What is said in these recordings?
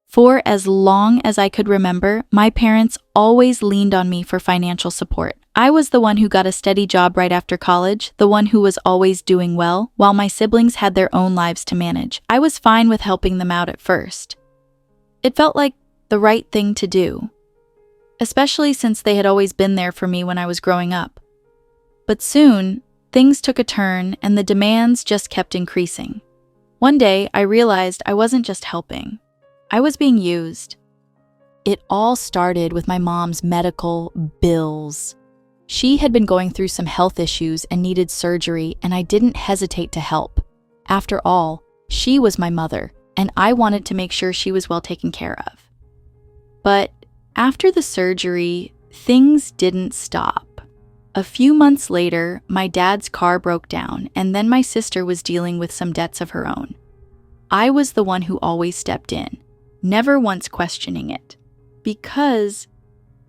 For as long as I could remember, my parents always leaned on me for financial support. I was the one who got a steady job right after college, the one who was always doing well, while my siblings had their own lives to manage. I was fine with helping them out at first. It felt like the right thing to do, especially since they had always been there for me when I was growing up. But soon, things took a turn and the demands just kept increasing. One day, I realized I wasn't just helping. I was being used. It all started with my mom's medical bills. She had been going through some health issues and needed surgery, and I didn't hesitate to help. After all, she was my mother, and I wanted to make sure she was well taken care of. But after the surgery, things didn't stop. A few months later, my dad's car broke down, and then my sister was dealing with some debts of her own. I was the one who always stepped in, never once questioning it, because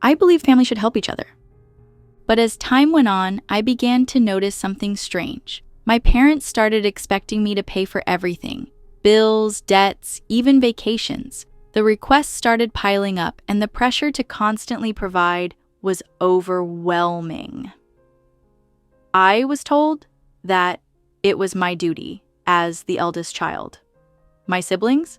I believe families should help each other. But as time went on, I began to notice something strange. My parents started expecting me to pay for everything: bills, debts, even vacations. The requests started piling up, and the pressure to constantly provide was overwhelming. I was told that it was my duty as the eldest child. My siblings?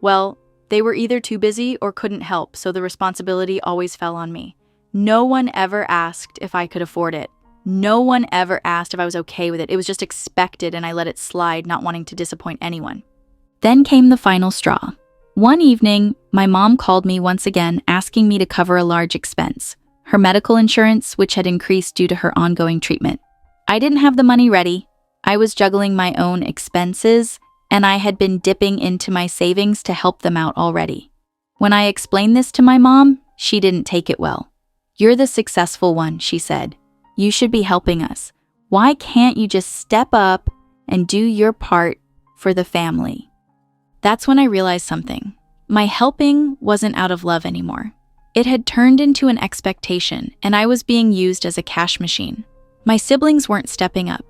Well, they were either too busy or couldn't help, so the responsibility always fell on me. No one ever asked if I could afford it. No one ever asked if I was okay with it. It was just expected, and I let it slide, not wanting to disappoint anyone. Then came the final straw. One evening, my mom called me once again, asking me to cover a large expense: her medical insurance, which had increased due to her ongoing treatment. I didn't have the money ready. I was juggling my own expenses, and I had been dipping into my savings to help them out already. When I explained this to my mom, she didn't take it well. "You're the successful one," she said. "You should be helping us. Why can't you just step up and do your part for the family?" That's when I realized something. My helping wasn't out of love anymore. It had turned into an expectation, and I was being used as a cash machine. My siblings weren't stepping up.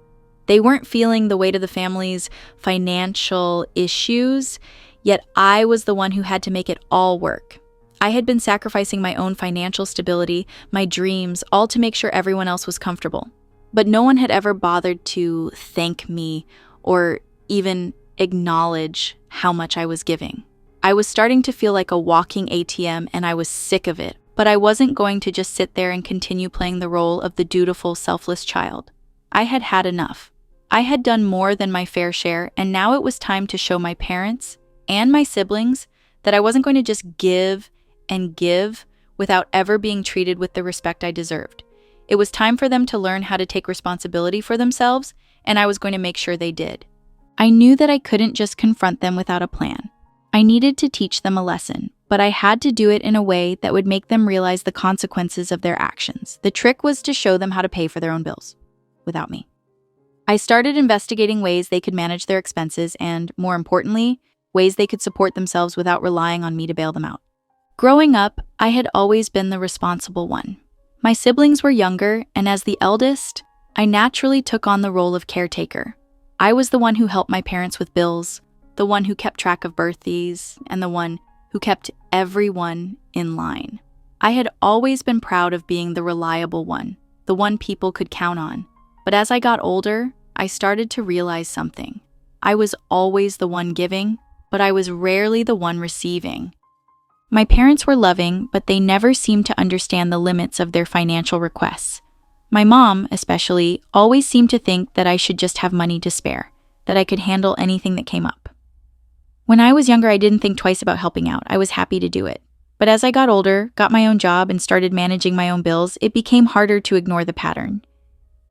They weren't feeling the weight of the family's financial issues, yet I was the one who had to make it all work. I had been sacrificing my own financial stability, my dreams, all to make sure everyone else was comfortable. But no one had ever bothered to thank me or even acknowledge how much I was giving. I was starting to feel like a walking ATM, and I was sick of it. But I wasn't going to just sit there and continue playing the role of the dutiful, selfless child. I had had enough. I had done more than my fair share, and now it was time to show my parents and my siblings that I wasn't going to just give and give without ever being treated with the respect I deserved. It was time for them to learn how to take responsibility for themselves, and I was going to make sure they did. I knew that I couldn't just confront them without a plan. I needed to teach them a lesson, but I had to do it in a way that would make them realize the consequences of their actions. The trick was to show them how to pay for their own bills, without me. I started investigating ways they could manage their expenses and, more importantly, ways they could support themselves without relying on me to bail them out. Growing up, I had always been the responsible one. My siblings were younger, and as the eldest, I naturally took on the role of caretaker. I was the one who helped my parents with bills, the one who kept track of birthdays, and the one who kept everyone in line. I had always been proud of being the reliable one, the one people could count on. But as I got older, I started to realize something. I was always the one giving, but I was rarely the one receiving. My parents were loving, but they never seemed to understand the limits of their financial requests. My mom, especially, always seemed to think that I should just have money to spare, that I could handle anything that came up. When I was younger, I didn't think twice about helping out. I was happy to do it. But as I got older, got my own job, and started managing my own bills, it became harder to ignore the pattern.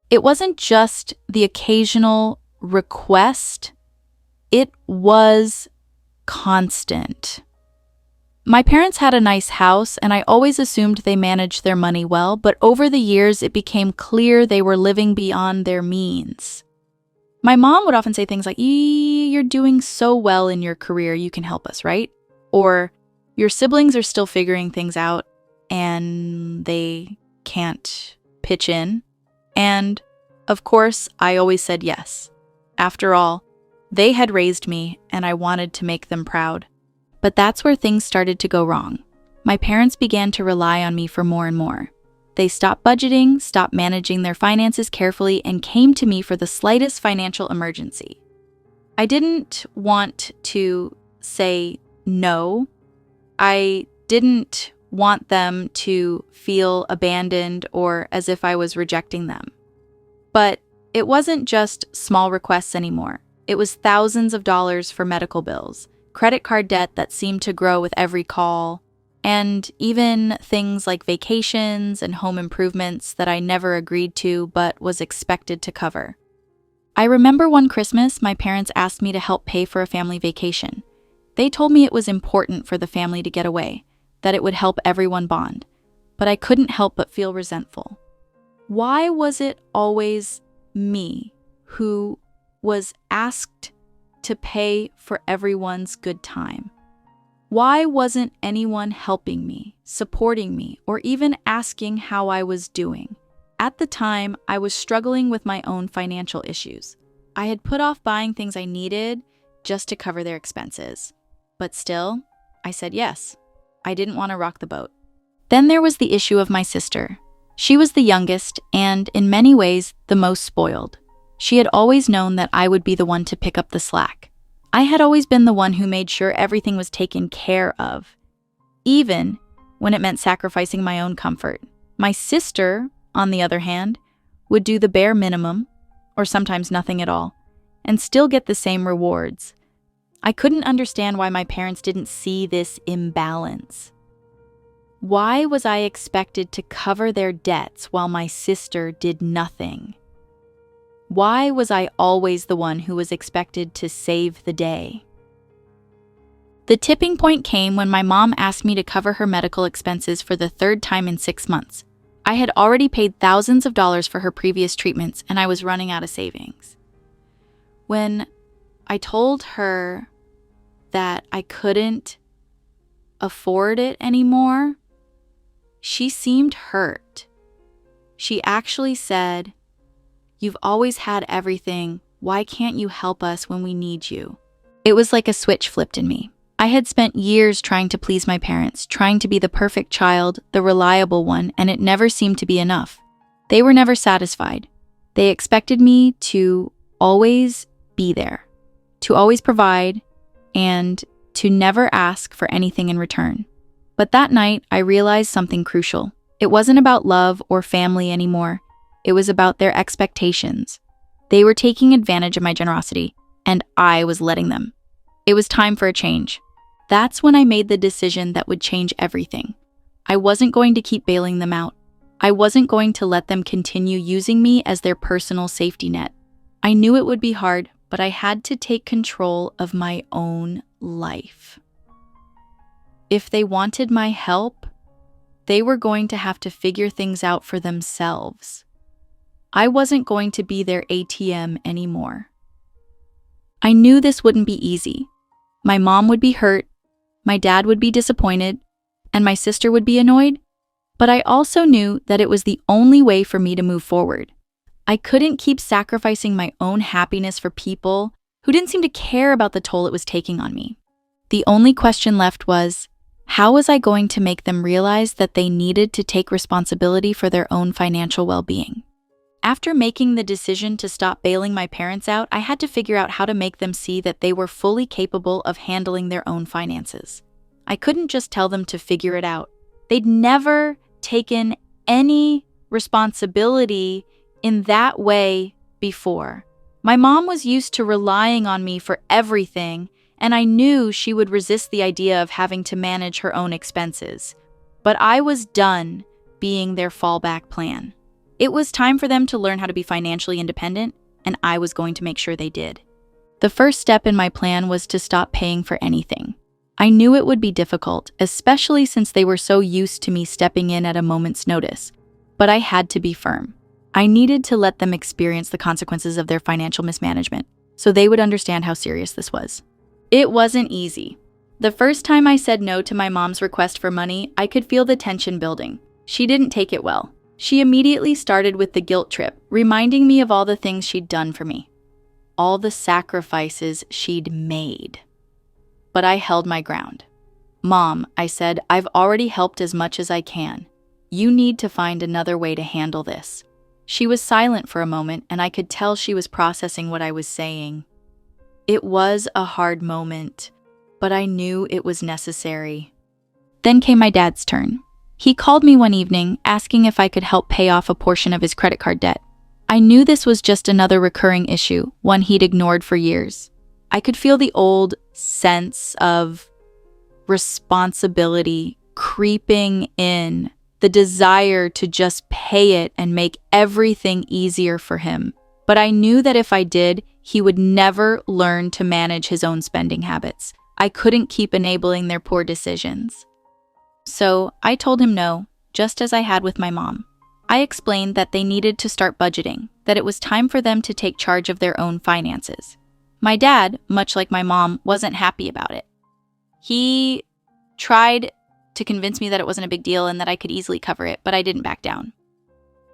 It wasn't just the occasional request, it was constant. My parents had a nice house, and I always assumed they managed their money well, but over the years, it became clear they were living beyond their means. My mom would often say things like, "You're doing so well in your career, you can help us, right?" Or, "Your siblings are still figuring things out, and they can't pitch in." And, of course, I always said yes. After all, they had raised me, and I wanted to make them proud. But that's where things started to go wrong. My parents began to rely on me for more and more. They stopped budgeting, stopped managing their finances carefully, and came to me for the slightest financial emergency. I didn't want to say no. I didn't want them to feel abandoned or as if I was rejecting them. But it wasn't just small requests anymore. It was thousands of dollars for medical bills, credit card debt that seemed to grow with every call, and even things like vacations and home improvements that I never agreed to but was expected to cover. I remember one Christmas, my parents asked me to help pay for a family vacation. They told me it was important for the family to get away, that it would help everyone bond, but I couldn't help but feel resentful. Why was it always me who was asked to pay for everyone's good time? Why wasn't anyone helping me, supporting me, or even asking how I was doing? At the time, I was struggling with my own financial issues. I had put off buying things I needed just to cover their expenses. But still, I said yes. I didn't want to rock the boat. Then there was the issue of my sister. She was the youngest and, in many ways, the most spoiled. She had always known that I would be the one to pick up the slack. I had always been the one who made sure everything was taken care of, even when it meant sacrificing my own comfort. My sister, on the other hand, would do the bare minimum, or sometimes nothing at all, and still get the same rewards. I couldn't understand why my parents didn't see this imbalance. Why was I expected to cover their debts while my sister did nothing? Why was I always the one who was expected to save the day? The tipping point came when my mom asked me to cover her medical expenses for the third time in 6 months. I had already paid thousands of dollars for her previous treatments, and I was running out of savings. When I told her that I couldn't afford it anymore, she seemed hurt. She actually said, "You've always had everything. Why can't you help us when we need you?" It was like a switch flipped in me. I had spent years trying to please my parents, trying to be the perfect child, the reliable one, and it never seemed to be enough. They were never satisfied. They expected me to always be there, to always provide, and to never ask for anything in return. But that night, I realized something crucial. It wasn't about love or family anymore. It was about their expectations. They were taking advantage of my generosity, and I was letting them. It was time for a change. That's when I made the decision that would change everything. I wasn't going to keep bailing them out. I wasn't going to let them continue using me as their personal safety net. I knew it would be hard, but I had to take control of my own life. If they wanted my help, they were going to have to figure things out for themselves. I wasn't going to be their ATM anymore. I knew this wouldn't be easy. My mom would be hurt, my dad would be disappointed, and my sister would be annoyed, but I also knew that it was the only way for me to move forward. I couldn't keep sacrificing my own happiness for people who didn't seem to care about the toll it was taking on me. The only question left was, how was I going to make them realize that they needed to take responsibility for their own financial well-being? After making the decision to stop bailing my parents out, I had to figure out how to make them see that they were fully capable of handling their own finances. I couldn't just tell them to figure it out. They'd never taken any responsibility in that way before. My mom was used to relying on me for everything, and I knew she would resist the idea of having to manage her own expenses. But I was done being their fallback plan. It was time for them to learn how to be financially independent, and I was going to make sure they did. The first step in my plan was to stop paying for anything. I knew it would be difficult, especially since they were so used to me stepping in at a moment's notice, but I had to be firm. I needed to let them experience the consequences of their financial mismanagement, so they would understand how serious this was. It wasn't easy. The first time I said no to my mom's request for money, I could feel the tension building. She didn't take it well. She immediately started with the guilt trip, reminding me of all the things she'd done for me, all the sacrifices she'd made. But I held my ground. Mom, I said, I've already helped as much as I can. You need to find another way to handle this. She was silent for a moment, and I could tell she was processing what I was saying. It was a hard moment, but I knew it was necessary. Then came my dad's turn. He called me one evening, asking if I could help pay off a portion of his credit card debt. I knew this was just another recurring issue, one he'd ignored for years. I could feel the old sense of responsibility creeping in, the desire to just pay it and make everything easier for him. But I knew that if I did, he would never learn to manage his own spending habits. I couldn't keep enabling their poor decisions. So I told him no, just as I had with my mom. I explained that they needed to start budgeting, that it was time for them to take charge of their own finances. My dad, much like my mom, wasn't happy about it. He tried to convince me that it wasn't a big deal and that I could easily cover it, but I didn't back down.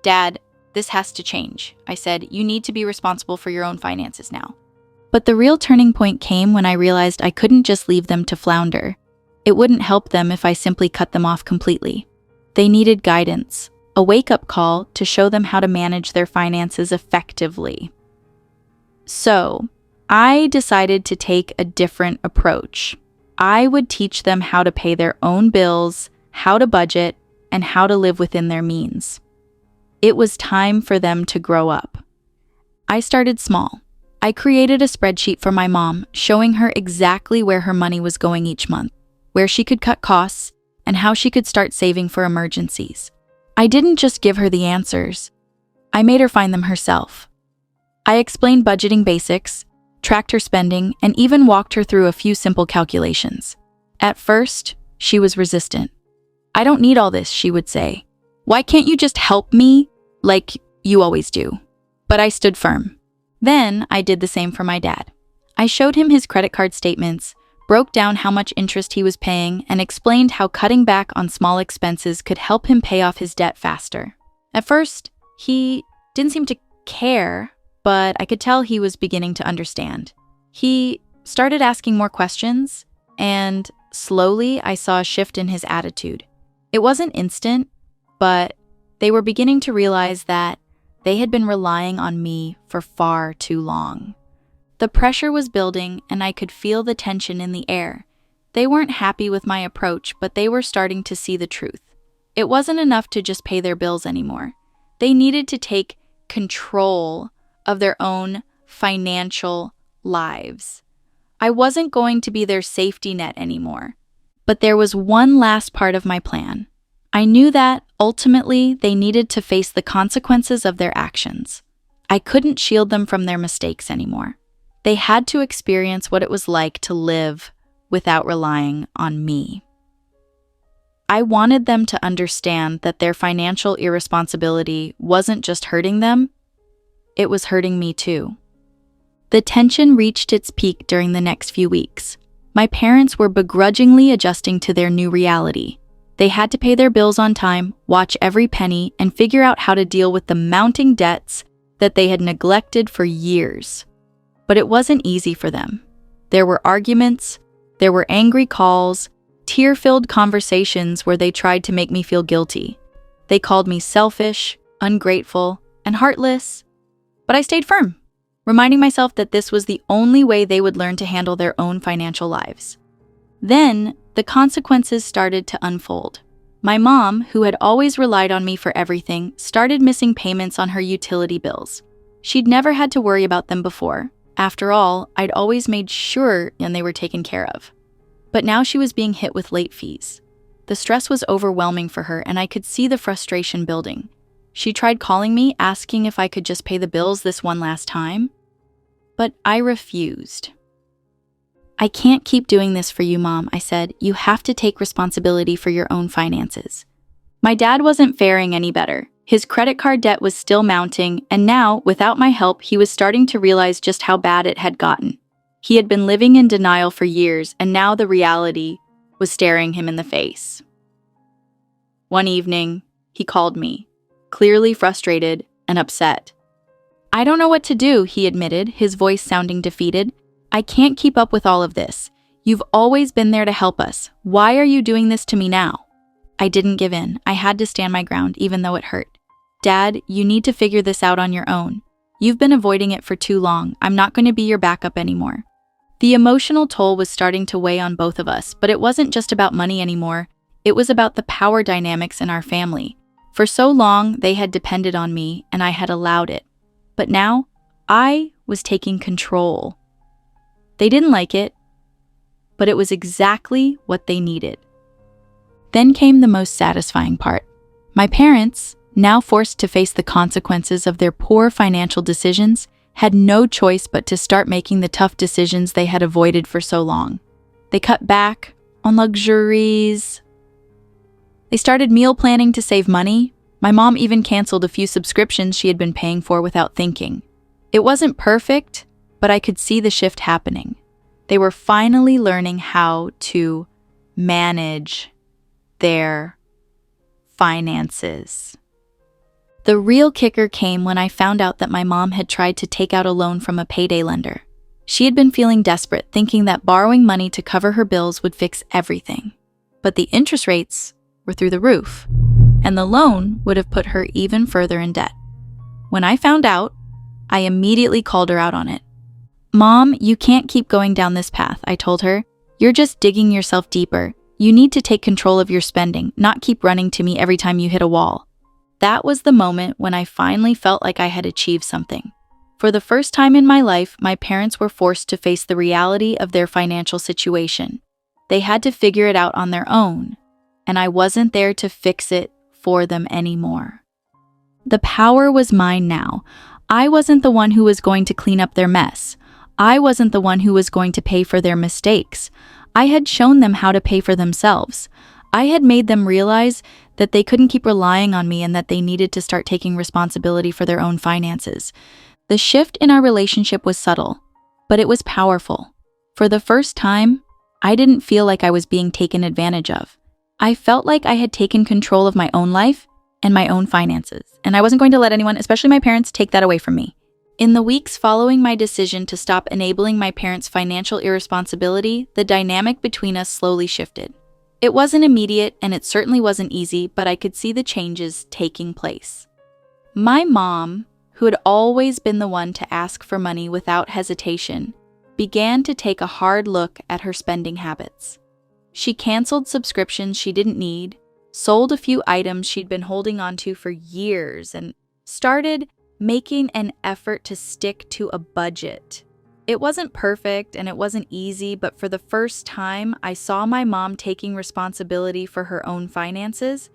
Dad, this has to change. I said, you need to be responsible for your own finances now. But the real turning point came when I realized I couldn't just leave them to flounder. It wouldn't help them if I simply cut them off completely. They needed guidance, a wake-up call to show them how to manage their finances effectively. So, I decided to take a different approach. I would teach them how to pay their own bills, how to budget, and how to live within their means. It was time for them to grow up. I started small. I created a spreadsheet for my mom, showing her exactly where her money was going each month, where she could cut costs, and how she could start saving for emergencies. I didn't just give her the answers. I made her find them herself. I explained budgeting basics, tracked her spending, and even walked her through a few simple calculations. At first, she was resistant. I don't need all this, she would say. Why can't you just help me like you always do? But I stood firm. Then I did the same for my dad. I showed him his credit card statements, broke down how much interest he was paying, and explained how cutting back on small expenses could help him pay off his debt faster. At first, he didn't seem to care, but I could tell he was beginning to understand. He started asking more questions, and slowly I saw a shift in his attitude. It wasn't instant, but they were beginning to realize that they had been relying on me for far too long. The pressure was building, and I could feel the tension in the air. They weren't happy with my approach, but they were starting to see the truth. It wasn't enough to just pay their bills anymore. They needed to take control of their own financial lives. I wasn't going to be their safety net anymore. But there was one last part of my plan. I knew that, ultimately, they needed to face the consequences of their actions. I couldn't shield them from their mistakes anymore. They had to experience what it was like to live without relying on me. I wanted them to understand that their financial irresponsibility wasn't just hurting them, it was hurting me too. The tension reached its peak during the next few weeks. My parents were begrudgingly adjusting to their new reality. They had to pay their bills on time, watch every penny, and figure out how to deal with the mounting debts that they had neglected for years. But it wasn't easy for them. There were arguments, there were angry calls, tear-filled conversations where they tried to make me feel guilty. They called me selfish, ungrateful, and heartless. But I stayed firm, reminding myself that this was the only way they would learn to handle their own financial lives. Then, the consequences started to unfold. My mom, who had always relied on me for everything, started missing payments on her utility bills. She'd never had to worry about them before. After all, I'd always made sure they were taken care of. But now she was being hit with late fees. The stress was overwhelming for her, and I could see the frustration building. She tried calling me, asking if I could just pay the bills this one last time. But I refused. I can't keep doing this for you, Mom, I said. You have to take responsibility for your own finances. My dad wasn't faring any better. His credit card debt was still mounting, and now, without my help, he was starting to realize just how bad it had gotten. He had been living in denial for years, and now the reality was staring him in the face. One evening, he called me, clearly frustrated and upset. I don't know what to do, he admitted, his voice sounding defeated. I can't keep up with all of this. You've always been there to help us. Why are you doing this to me now? I didn't give in. I had to stand my ground, even though it hurt. Dad, you need to figure this out on your own. You've been avoiding it for too long. I'm not going to be your backup anymore. The emotional toll was starting to weigh on both of us, but it wasn't just about money anymore. It was about the power dynamics in our family. For so long, they had depended on me, and I had allowed it. But now, I was taking control. They didn't like it, but it was exactly what they needed. Then came the most satisfying part. My parents, now forced to face the consequences of their poor financial decisions, had no choice but to start making the tough decisions they had avoided for so long. They cut back on luxuries. They started meal planning to save money. My mom even canceled a few subscriptions she had been paying for without thinking. It wasn't perfect, but I could see the shift happening. They were finally learning how to manage their finances. The real kicker came when I found out that my mom had tried to take out a loan from a payday lender. She had been feeling desperate, thinking that borrowing money to cover her bills would fix everything. But the interest rates were through the roof, and the loan would have put her even further in debt. When I found out, I immediately called her out on it. Mom, you can't keep going down this path, I told her. You're just digging yourself deeper. You need to take control of your spending, not keep running to me every time you hit a wall. That was the moment when I finally felt like I had achieved something. For the first time in my life, my parents were forced to face the reality of their financial situation. They had to figure it out on their own, and I wasn't there to fix it for them anymore. The power was mine now. I wasn't the one who was going to clean up their mess. I wasn't the one who was going to pay for their mistakes. I had shown them how to pay for themselves. I had made them realize that they couldn't keep relying on me and that they needed to start taking responsibility for their own finances. The shift in our relationship was subtle, but it was powerful. For the first time, I didn't feel like I was being taken advantage of. I felt like I had taken control of my own life and my own finances, and I wasn't going to let anyone, especially my parents, take that away from me. In the weeks following my decision to stop enabling my parents' financial irresponsibility, the dynamic between us slowly shifted. It wasn't immediate, and it certainly wasn't easy, but I could see the changes taking place. My mom, who had always been the one to ask for money without hesitation, began to take a hard look at her spending habits. She canceled subscriptions she didn't need, sold a few items she'd been holding onto for years, and started making an effort to stick to a budget. It wasn't perfect and it wasn't easy, but for the first time, I saw my mom taking responsibility for her own finances.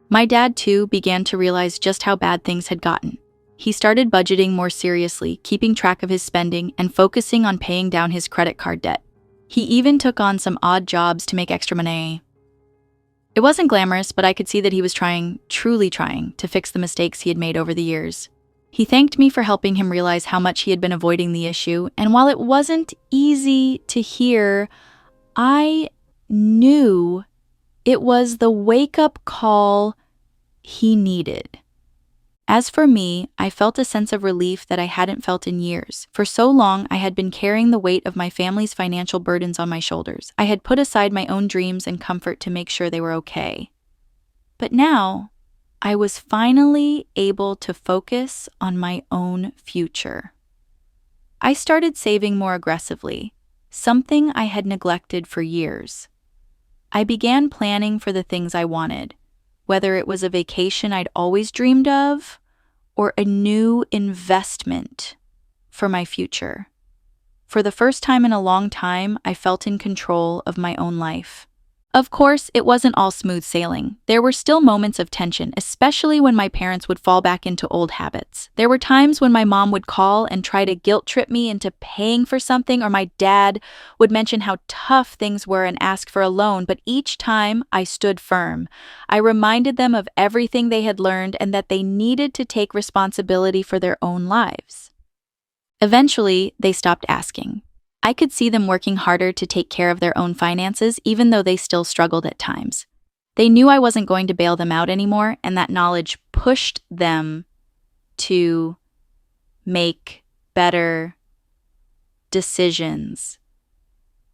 My dad, too, began to realize just how bad things had gotten. He started budgeting more seriously, keeping track of his spending and focusing on paying down his credit card debt. He even took on some odd jobs to make extra money. It wasn't glamorous, but I could see that he was truly trying, to fix the mistakes he had made over the years. He thanked me for helping him realize how much he had been avoiding the issue, and while it wasn't easy to hear, I knew it was the wake-up call he needed. As for me, I felt a sense of relief that I hadn't felt in years. For so long, I had been carrying the weight of my family's financial burdens on my shoulders. I had put aside my own dreams and comfort to make sure they were okay. But now, I was finally able to focus on my own future. I started saving more aggressively, something I had neglected for years. I began planning for the things I wanted, whether it was a vacation I'd always dreamed of or a new investment for my future. For the first time in a long time, I felt in control of my own life. Of course, it wasn't all smooth sailing. There were still moments of tension, especially when my parents would fall back into old habits. There were times when my mom would call and try to guilt trip me into paying for something, or my dad would mention how tough things were and ask for a loan, but each time I stood firm. I reminded them of everything they had learned and that they needed to take responsibility for their own lives. Eventually, they stopped asking. I could see them working harder to take care of their own finances, even though they still struggled at times. They knew I wasn't going to bail them out anymore, and that knowledge pushed them to make better decisions.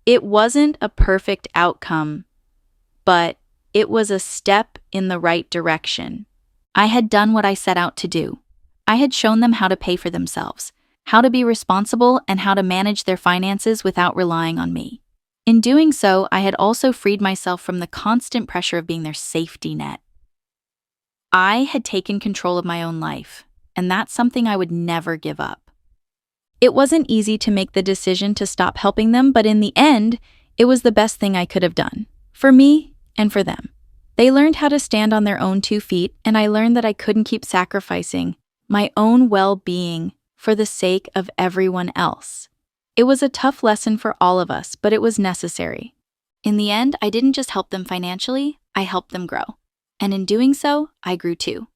It wasn't a perfect outcome, but it was a step in the right direction. I had done what I set out to do. I had shown them how to pay for themselves, how to be responsible, and how to manage their finances without relying on me. In doing so, I had also freed myself from the constant pressure of being their safety net. I had taken control of my own life, and that's something I would never give up. It wasn't easy to make the decision to stop helping them, but in the end, it was the best thing I could have done, for me and for them. They learned how to stand on their own 2 feet, and I learned that I couldn't keep sacrificing my own well-being for the sake of everyone else. It was a tough lesson for all of us, but it was necessary. In the end, I didn't just help them financially, I helped them grow. And in doing so, I grew too.